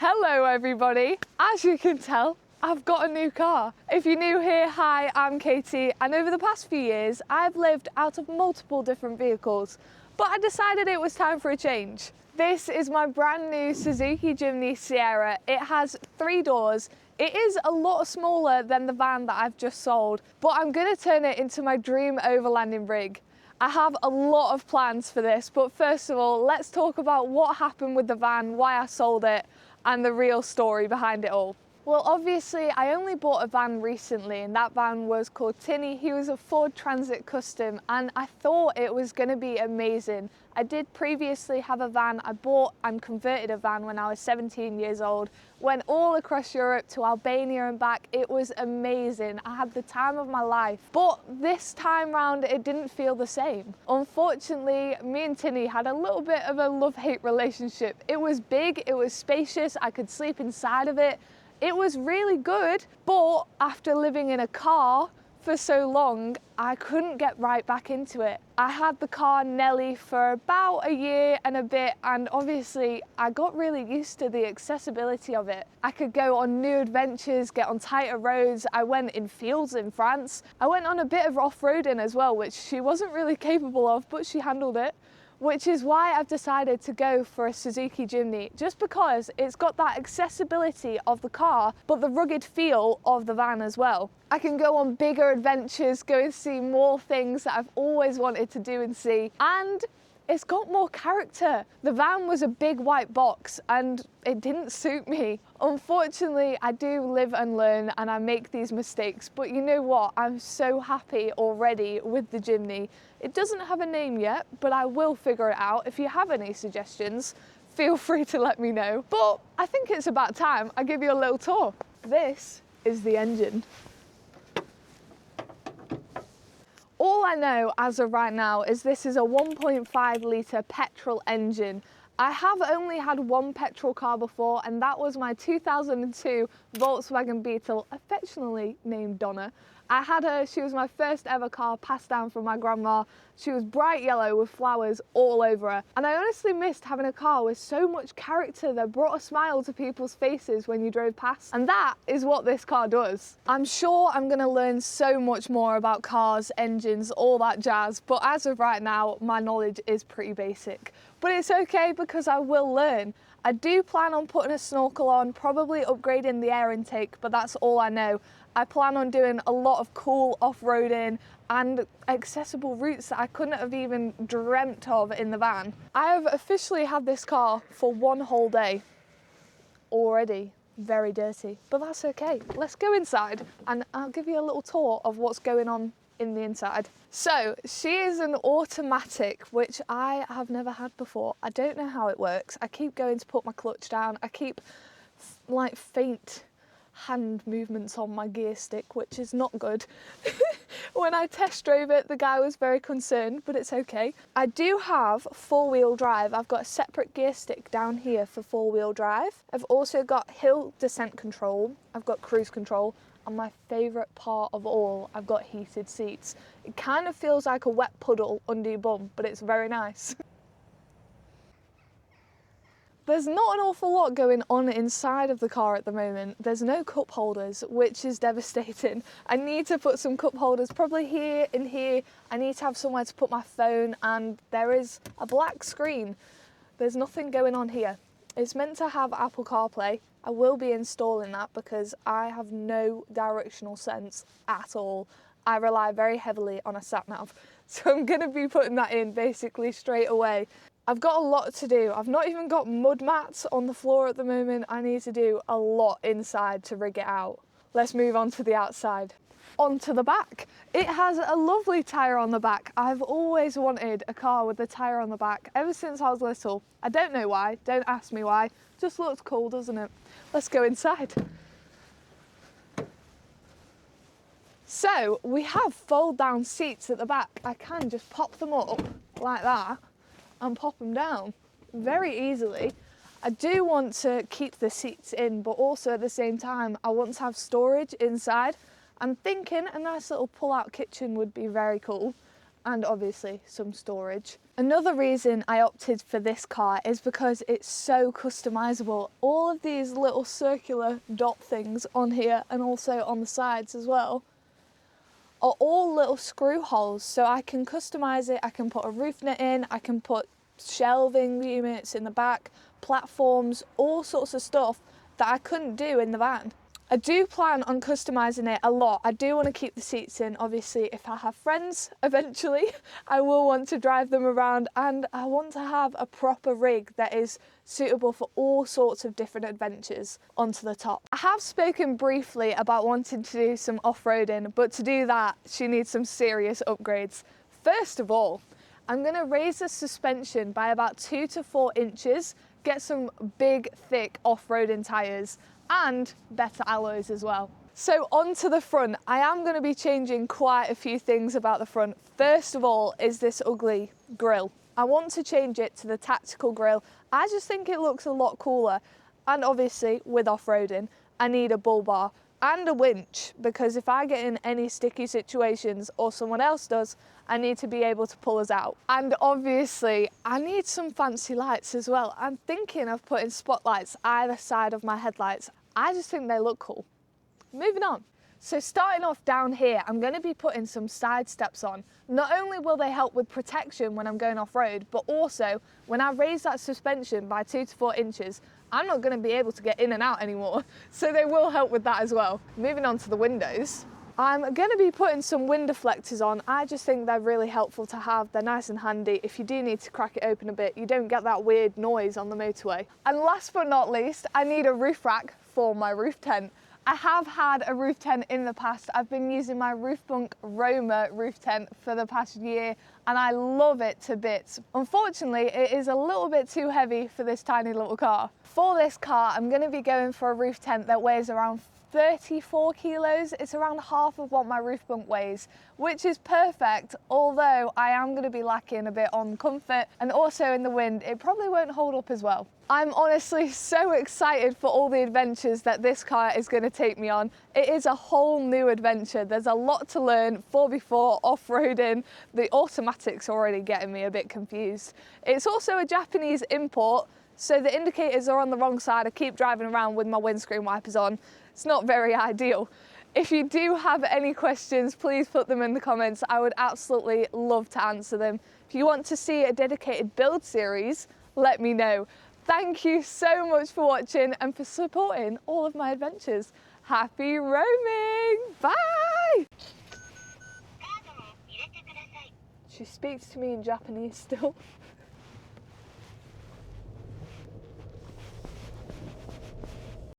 Hello everybody! As you can tell, I've got a new car. If you're new here, hi, I'm Katie, and over the past few years, I've lived out of multiple different vehicles, but I decided it was time for a change. This is my brand new Suzuki Jimny Sierra. It has 3 doors. It is a lot smaller than the van that I've just sold, but I'm gonna turn it into my dream overlanding rig. I have a lot of plans for this, but first of all, let's talk about what happened with the van, why I sold it, and the real story behind it all. Well, obviously, I only bought a van recently, and that van was called Tinny. He was a Ford Transit Custom, and I thought it was going to be amazing. I did previously have a van. I bought and converted a van when I was 17 years old, went all across Europe to Albania and back. It was amazing. I had the time of my life. But this time round, it didn't feel the same. Unfortunately, me and Tinny had a little bit of a love-hate relationship. It was big, it was spacious, I could sleep inside of it. It was really good, but after living in a car for so long, I couldn't get right back into it. I had the car Nelly for about a year and a bit, and obviously I got really used to the accessibility of it. I could go on new adventures, get on tighter roads. I went in fields in France. I went on a bit of off-roading as well, which she wasn't really capable of, but she handled it. Which is why I've decided to go for a Suzuki Jimny, just because it's got that accessibility of the car, but the rugged feel of the van as well. I can go on bigger adventures, go and see more things that I've always wanted to do and see, and it's got more character. The van was a big white box and it didn't suit me. Unfortunately, I do live and learn and I make these mistakes, but you know what? I'm so happy already with the Jimny. It doesn't have a name yet, but I will figure it out. If you have any suggestions, feel free to let me know. But I think it's about time I give you a little tour. This is the engine. All I know as of right now is this is a 1.5 litre petrol engine. I have only had one petrol car before, and that was my 2002 Volkswagen Beetle, affectionately named Donna. I had her, she was my first ever car, passed down from my grandma. She was bright yellow with flowers all over her. And I honestly missed having a car with so much character that brought a smile to people's faces when you drove past. And that is what this car does. I'm sure I'm gonna learn so much more about cars, engines, all that jazz, but as of right now, my knowledge is pretty basic. But it's okay because I will learn. I do plan on putting a snorkel on, probably upgrading the air intake, but that's all I know. I plan on doing a lot of cool off-roading and accessible routes that I couldn't have even dreamt of in the van. I have officially had this car for one whole day already. Very dirty, but that's okay. Let's go inside and I'll give you a little tour of what's going on in the inside. So she is an automatic, which I have never had before. I don't know how it works. I keep going to put my clutch down. I keep like faint hand movements on my gear stick, which is not good. When I test drove it, the guy was very concerned, but it's okay. I do have 4-wheel drive. I've got a separate gear stick down here for 4-wheel drive. I've also got hill descent control. I've got cruise control. And my favourite part of all, I've got heated seats. It kind of feels like a wet puddle under your bum, but it's very nice. There's not an awful lot going on inside of the car at the moment. There's no cup holders, which is devastating. I need to put some cup holders, probably here and here. I need to have somewhere to put my phone, and there is a black screen. There's nothing going on here. It's meant to have Apple CarPlay. I will be installing that because I have no directional sense at all. I rely very heavily on a sat-nav. So I'm gonna be putting that in basically straight away. I've got a lot to do. I've not even got mud mats on the floor at the moment. I need to do a lot inside to rig it out. Let's move on to the outside. Onto the back. It has a lovely tyre on the back. I've always wanted a car with a tyre on the back ever since I was little. I don't know why, don't ask me why. Just looks cool, doesn't it? Let's go inside. So we have fold down seats at the back. I can just pop them up like that and pop them down very easily. I do want to keep the seats in, but also at the same time, I want to have storage inside. I'm thinking a nice little pull-out kitchen would be very cool. and obviously some storage. Another reason I opted for this car is because it's so customizable. All of these little circular dot things on here and also on the sides as well are all little screw holes, so I can customize it. I can put a roof net in, I can put shelving units in the back, platforms, all sorts of stuff that I couldn't do in the van. I do plan on customizing it a lot. I do want to keep the seats in. Obviously, if I have friends eventually, I will want to drive them around, and I want to have a proper rig that is suitable for all sorts of different adventures onto the top. I have spoken briefly about wanting to do some off-roading, but to do that, she needs some serious upgrades. First of all, I'm going to raise the suspension by about 2 to 4 inches, get some big, thick off-roading tyres, and better alloys as well. So onto the front, I am going to be changing quite a few things about the front. First of all is this ugly grille. I want to change it to the tactical grille. I just think it looks a lot cooler, and obviously with off-roading I need a bull bar and a winch, because if I get in any sticky situations or someone else does, I need to be able to pull us out. And obviously I need some fancy lights as well. I'm thinking of putting spotlights either side of my headlights. I just think they look cool. Moving on. So starting off down here, I'm going to be putting some side steps on. Not only will they help with protection when I'm going off-road, but also when I raise that suspension by 2 to 4 inches, I'm not going to be able to get in and out anymore. So they will help with that as well. Moving on to the windows. I'm going to be putting some window deflectors on. I just think they're really helpful to have. They're nice and handy. If you do need to crack it open a bit, you don't get that weird noise on the motorway. And last but not least, I need a roof rack for my roof tent. I have had a roof tent in the past. I've been using my Roofbunk Roma roof tent for the past year, and I love it to bits. Unfortunately, it is a little bit too heavy for this tiny little car. For this car, I'm going to be going for a roof tent that weighs around 34 kilos. It's around half of what my roof bunk weighs, which is perfect, although I am going to be lacking a bit on comfort, and also in the wind it probably won't hold up as well. I'm honestly so excited for all the adventures that this car is going to take me on. It is a whole new adventure. There's a lot to learn. 4x4, off-roading, the automatics are already getting me a bit confused. It's also a Japanese import, so the indicators are on the wrong side. I keep driving around with my windscreen wipers on. It's not very ideal. If you do have any questions, please put them in the comments. I would absolutely love to answer them. If you want to see a dedicated build series, let me know. Thank you so much for watching and for supporting all of my adventures. Happy roaming! Bye! She speaks to me in Japanese still.